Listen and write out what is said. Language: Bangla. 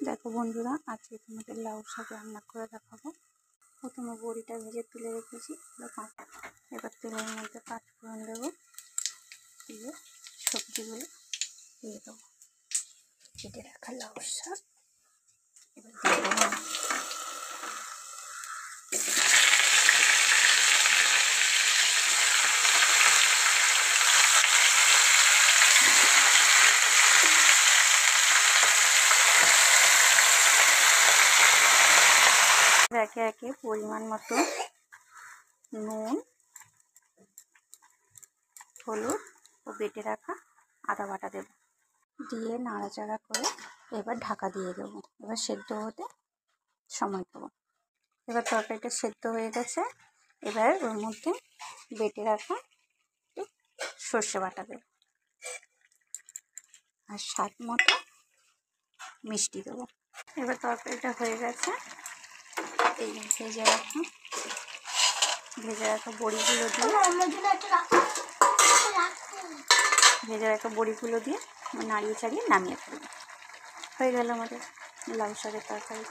দেখো বন্ধুরা, আজকে তোমাদের লাউ শাক রান্না করে দেখাবো। প্রথমে বড়িটা ভেজে তুলে রেখেছি। এবার তেলের মধ্যে পাঁচফোড়ন দেবো, দিয়ে সবজিগুলো দিয়ে দেবো। কেটে রাখা লাউ শাক এবার দিয়ে দেবো। একে একে পরিমাণ মতো নুন, হলুদ ও বেটে রাখা আদা বাটা দেব, দিয়ে নাড়াচাড়া করে এবার ঢাকা দিয়ে দেবো। এবার সেদ্ধ হতে সময় দেবো। এবার তরকারিটা সেদ্ধ হয়ে গেছে। এবার ওর মধ্যে বেটে রাখা সর্ষে বাটা দেব আর স্বাদ মতো মিষ্টি দেবো। এবার তরকারিটা হয়ে গেছে। এই ভেজে রাখা বড়িগুলো দিয়ে নাড়িয়ে চাড়িয়ে নামিয়ে ফেলবো। হয়ে গেল আমাদের লাউ শাকের তরকারি।